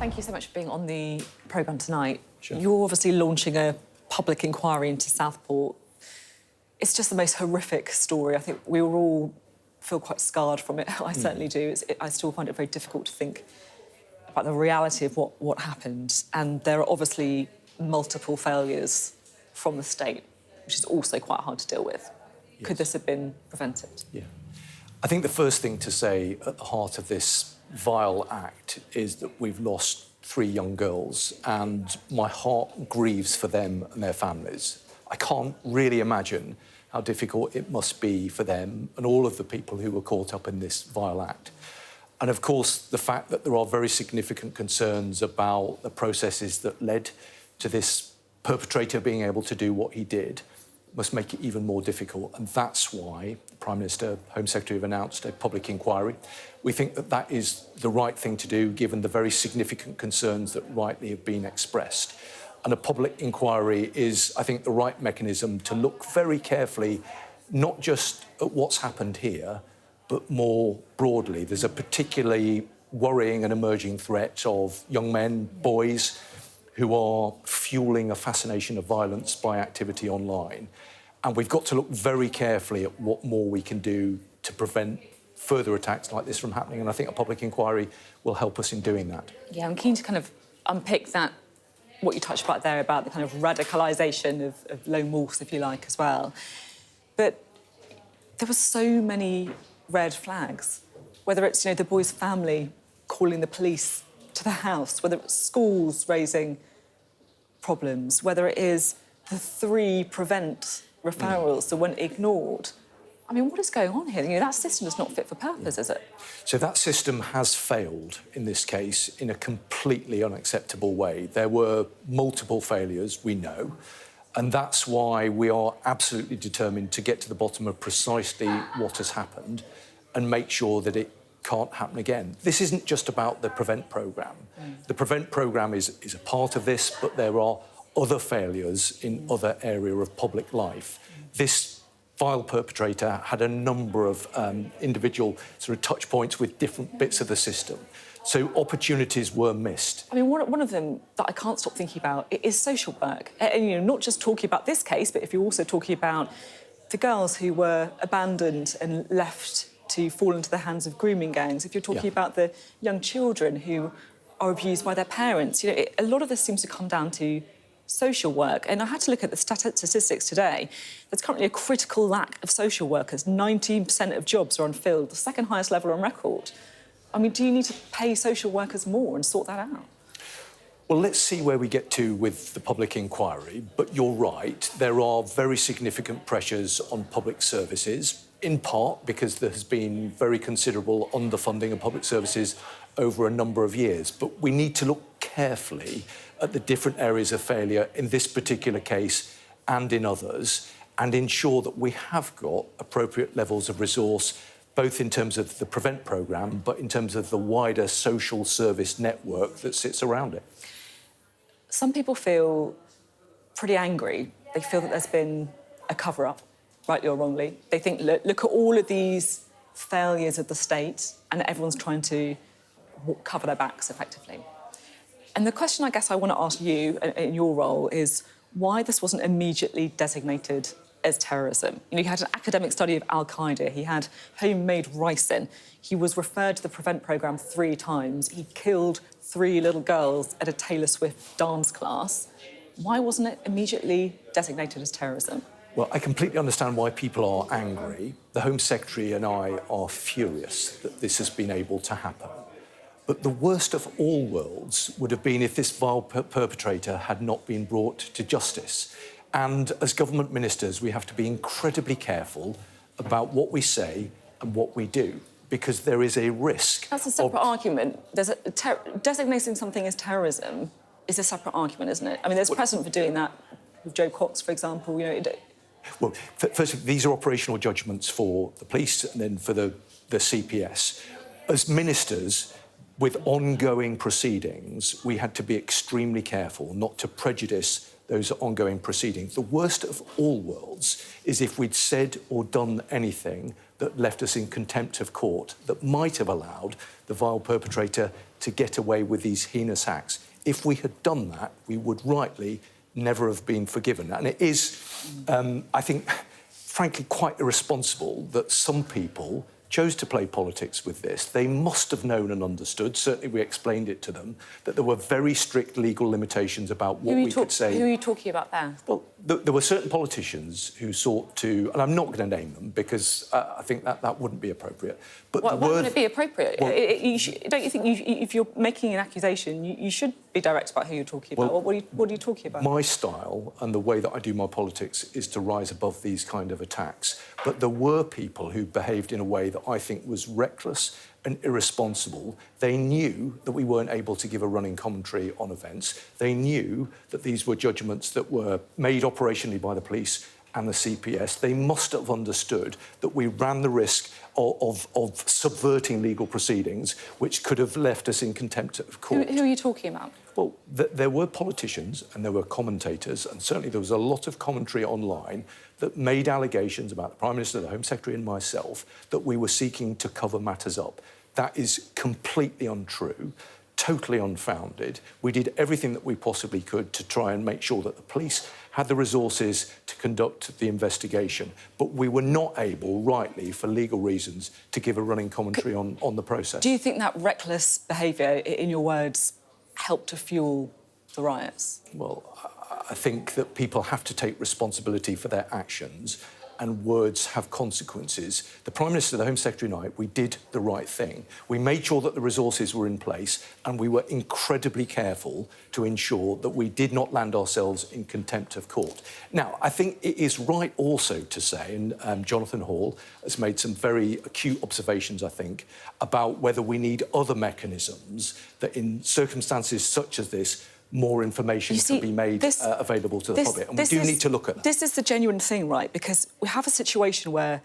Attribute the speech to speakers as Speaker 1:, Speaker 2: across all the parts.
Speaker 1: Thank you so much for being on the programme tonight.
Speaker 2: Sure.
Speaker 1: You're obviously launching a public inquiry into Southport. It's just the most horrific story. I think we all feel quite scarred from it. I certainly do. I still find it very difficult to think about the reality of what happened. And there are obviously multiple failures from the state, which is also quite hard to deal with. Yes. Could this have been prevented?
Speaker 2: Yeah. I think the first thing to say at the heart of this vile act is that we've lost 3 young girls, and my heart grieves for them and their families. I can't really imagine how difficult it must be for them and all of the people who were caught up in this vile act. And of course, the fact that there are very significant concerns about the processes that led to this perpetrator being able to do what he did must make it even more difficult. And that's why the Prime Minister, Home Secretary have announced a public inquiry. We think that that is the right thing to do, given the very significant concerns that rightly have been expressed. And a public inquiry is, I think, the right mechanism to look very carefully, not just at what's happened here, but more broadly. There's a particularly worrying and emerging threat of young men, boys, who are fueling a fascination of violence by activity online. And we've got to look very carefully at what more we can do to prevent further attacks like this from happening. And I think a public inquiry will help us in doing that.
Speaker 1: Yeah, I'm keen to kind of unpick that, what you touched about there, about the kind of radicalisation of lone wolves, if you like, as well. But there were so many red flags, whether it's, the boy's family calling the police to the house, whether it's schools raising problems, whether it is the 3 prevent referrals that weren't ignored. I mean, what is going on here? That system is not fit for purpose, is it?
Speaker 2: So that system has failed in this case in a completely unacceptable way. There were multiple failures, we know, and that's why we are absolutely determined to get to the bottom of precisely what has happened and make sure that it can't happen again. This isn't just about the PREVENT programme. The PREVENT programme is a part of this, but there are other failures in other areas of public life. This vile perpetrator had a number of individual sort of touch points with different bits of the system. So opportunities were missed.
Speaker 1: I mean, one of them that I can't stop thinking about is social work. And, not just talking about this case, but if you're also talking about the girls who were abandoned and left to fall into the hands of grooming gangs, if you're talking about the young children who are abused by their parents, a lot of this seems to come down to social work. And I had to look at the statistics today. There's currently a critical lack of social workers. 19% of jobs are unfilled, the second highest level on record. I mean, do you need to pay social workers more and sort that out?
Speaker 2: Well, let's see where we get to with the public inquiry. But you're right, there are very significant pressures on public services, in part because there has been very considerable underfunding of public services over a number of years. But we need to look carefully at the different areas of failure in this particular case and in others, and ensure that we have got appropriate levels of resource, both in terms of the PREVENT programme, but in terms of the wider social service network that sits around it.
Speaker 1: Some people feel pretty angry. They feel that there's been a cover-up, rightly or wrongly. They think, look at all of these failures of the state, and everyone's trying to cover their backs effectively. And the question I guess I want to ask you in your role is why this wasn't immediately designated as terrorism. You had an academic study of Al-Qaeda, he had homemade ricin, he was referred to the PREVENT programme 3 times, he killed 3 little girls at a Taylor Swift dance class. Why wasn't it immediately designated as terrorism?
Speaker 2: Well, I completely understand why people are angry. The Home Secretary and I are furious that this has been able to happen. But the worst of all worlds would have been if this vile perpetrator had not been brought to justice. And as government ministers, we have to be incredibly careful about what we say and what we do, because there is a risk.
Speaker 1: That's a separate argument. Designating something as terrorism is a separate argument, isn't it? I mean, there's precedent for doing that with Joe Cox, for example.
Speaker 2: Well, firstly, these are operational judgments for the police and then for the CPS. As ministers, with ongoing proceedings, we had to be extremely careful not to prejudice those ongoing proceedings. The worst of all worlds is if we'd said or done anything that left us in contempt of court, that might have allowed the vile perpetrator to get away with these heinous acts. If we had done that, we would rightly never have been forgiven. And it is, I think, frankly, quite irresponsible that some people chose to play politics with this. They must have known and understood, certainly we explained it to them, that there were very strict legal limitations about what we could say.
Speaker 1: Who are you talking about there?
Speaker 2: Well, there were certain politicians who sought to, and I'm not going to name them because I think that wouldn't be appropriate. But
Speaker 1: Why wouldn't it be appropriate?
Speaker 2: Well,
Speaker 1: don't you think if you're making an accusation, you should be direct about who you're talking about?
Speaker 2: Well,
Speaker 1: What are you talking about?
Speaker 2: My style and the way that I do my politics is to rise above these kind of attacks. But there were people who behaved in a way that I think was reckless and irresponsible. They knew that we weren't able to give a running commentary on events. They knew that these were judgments that were made operationally by the police and the CPS. They must have understood that we ran the risk of subverting legal proceedings, which could have left us in contempt of court.
Speaker 1: Who are you talking about?
Speaker 2: Well, there were politicians and there were commentators, and certainly there was a lot of commentary online that made allegations about the Prime Minister, the Home Secretary and myself that we were seeking to cover matters up. That is completely untrue, totally unfounded. We did everything that we possibly could to try and make sure that the police had the resources to conduct the investigation, but we were not able, rightly, for legal reasons, to give a running commentary on the process.
Speaker 1: Do you think that reckless behaviour, in your words, helped to fuel the riots?
Speaker 2: Well, I think that people have to take responsibility for their actions, and words have consequences. The Prime Minister, the Home Secretary and I, we did the right thing. We made sure that the resources were in place, and we were incredibly careful to ensure that we did not land ourselves in contempt of court. Now, I think it is right also to say, and Jonathan Hall has made some very acute observations, I think, about whether we need other mechanisms that in circumstances such as this, more information can be made available to the public. And we do need to look at that.
Speaker 1: This is the genuine thing, right? Because we have a situation where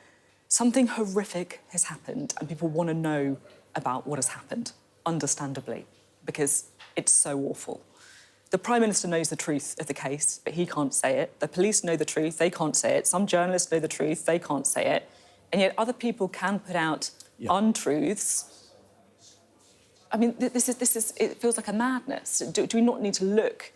Speaker 1: something horrific has happened and people want to know about what has happened, understandably, because it's so awful. The Prime Minister knows the truth of the case, but he can't say it. The police know the truth, they can't say it. Some journalists know the truth, they can't say it. And yet other people can put out untruths. I mean, this is. It feels like a madness. Do we not need to look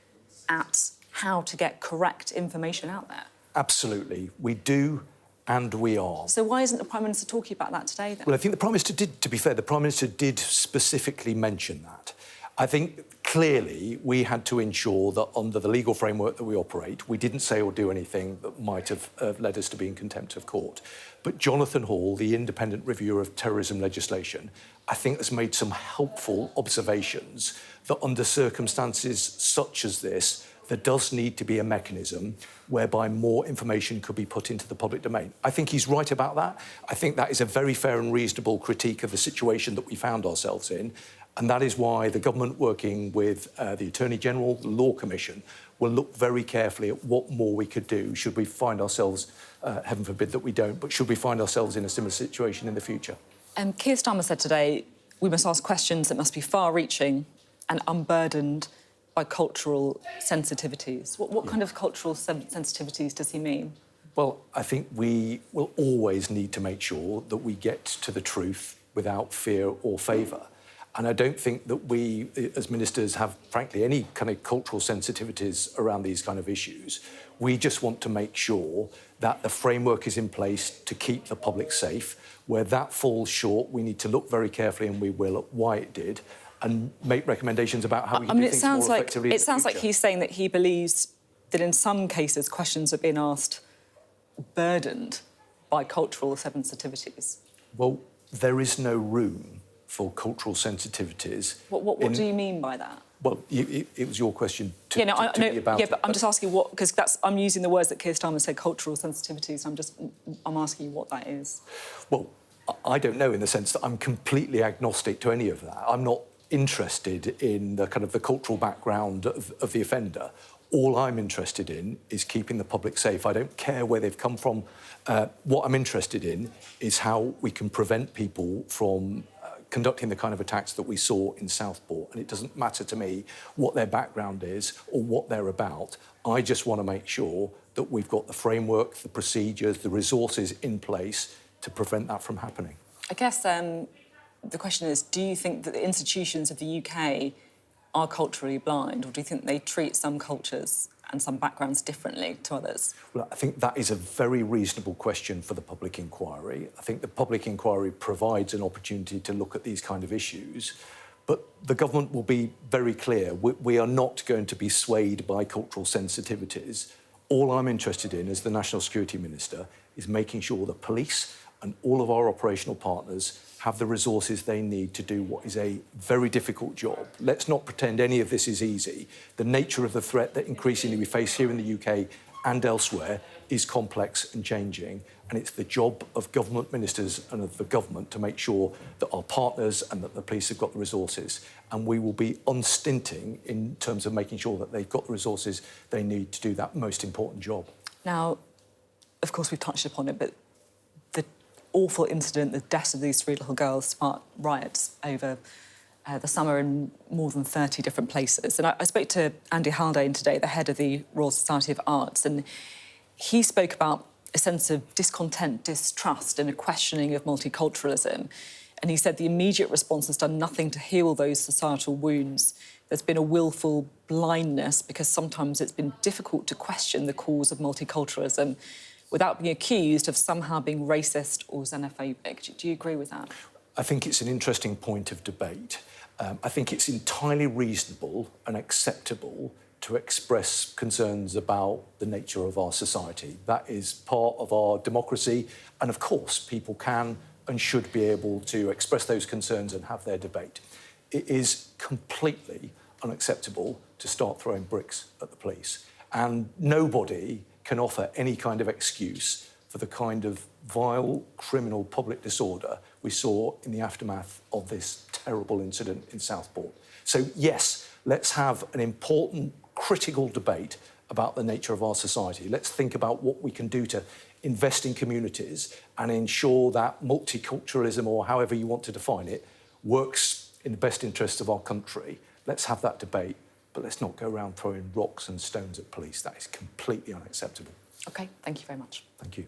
Speaker 1: at how to get correct information out there?
Speaker 2: Absolutely. We do, and we are.
Speaker 1: So why isn't the Prime Minister talking about that today, then?
Speaker 2: Well, I think the Prime Minister did, to be fair, the Prime Minister did specifically mention that. I think clearly we had to ensure that under the legal framework that we operate, we didn't say or do anything that might have led us to be in contempt of court. But Jonathan Hall, the independent reviewer of terrorism legislation, I think has made some helpful observations that under circumstances such as this, there does need to be a mechanism whereby more information could be put into the public domain. I think he's right about that. I think that is a very fair and reasonable critique of the situation that we found ourselves in. And that is why the government, working with the Attorney General, the Law Commission, will look very carefully at what more we could do should we find ourselves, heaven forbid that we don't, but should we find ourselves in a similar situation in the future.
Speaker 1: Keir Starmer said today, we must ask questions that must be far-reaching and unburdened by cultural sensitivities. What kind of cultural sensitivities does he mean?
Speaker 2: Well, I think we will always need to make sure that we get to the truth without fear or favour. And I don't think that we, as ministers, have, frankly, any kind of cultural sensitivities around these kind of issues. We just want to make sure that the framework is in place to keep the public safe. Where that falls short, we need to look very carefully, and we will, at why it did, and make recommendations about how we can do things more effectively in the future.
Speaker 1: It sounds like he's saying that he believes that in some cases questions have been asked burdened by cultural sensitivities.
Speaker 2: Well, there is no room for cultural sensitivities.
Speaker 1: What do you mean by that?
Speaker 2: Well, it was your question to me about it.
Speaker 1: Yeah, but I'm just asking what, because I'm using the words that Keir Starmer said, cultural sensitivities. I'm asking you what that is.
Speaker 2: Well, I don't know, in the sense that I'm completely agnostic to any of that. I'm not interested in the kind of the cultural background of the offender. All I'm interested in is keeping the public safe. I don't care where they've come from. What I'm interested in is how we can prevent people from conducting the kind of attacks that we saw in Southport. And it doesn't matter to me what their background is or what they're about. I just want to make sure that we've got the framework, the procedures, the resources in place to prevent that from happening.
Speaker 1: I guess the question is, do you think that the institutions of the UK are culturally blind, or do you think they treat some cultures and some backgrounds differently to others?
Speaker 2: Well, I think that is a very reasonable question for the public inquiry. I think the public inquiry provides an opportunity to look at these kind of issues, but the government will be very clear. We are not going to be swayed by cultural sensitivities. All I'm interested in as the National Security Minister is making sure the police and all of our operational partners have the resources they need to do what is a very difficult job. Let's not pretend any of this is easy. The nature of the threat that increasingly we face here in the UK and elsewhere is complex and changing, and it's the job of government ministers and of the government to make sure that our partners and that the police have got the resources. And we will be unstinting in terms of making sure that they've got the resources they need to do that most important job.
Speaker 1: Now, of course, we've touched upon it, but the awful incident, the deaths of these 3 little girls, sparked riots over the summer in more than 30 different places. And I spoke to Andy Haldane today, the head of the Royal Society of Arts, and he spoke about a sense of discontent, distrust and a questioning of multiculturalism. And he said the immediate response has done nothing to heal those societal wounds. There's been a willful blindness because sometimes it's been difficult to question the cause of multiculturalism without being accused of somehow being racist or xenophobic. Do you agree with that?
Speaker 2: I think it's an interesting point of debate. I think it's entirely reasonable and acceptable to express concerns about the nature of our society. That is part of our democracy, and of course, people can and should be able to express those concerns and have their debate. It is completely unacceptable to start throwing bricks at the police, and nobody can offer any kind of excuse for the kind of vile, criminal public disorder we saw in the aftermath of this terrible incident in Southport. So, yes, let's have an important, critical debate about the nature of our society. Let's think about what we can do to invest in communities and ensure that multiculturalism, or however you want to define it, works in the best interests of our country. Let's have that debate, but let's not go around throwing rocks and stones at police. That is completely unacceptable.
Speaker 1: OK, thank you very much.
Speaker 2: Thank you.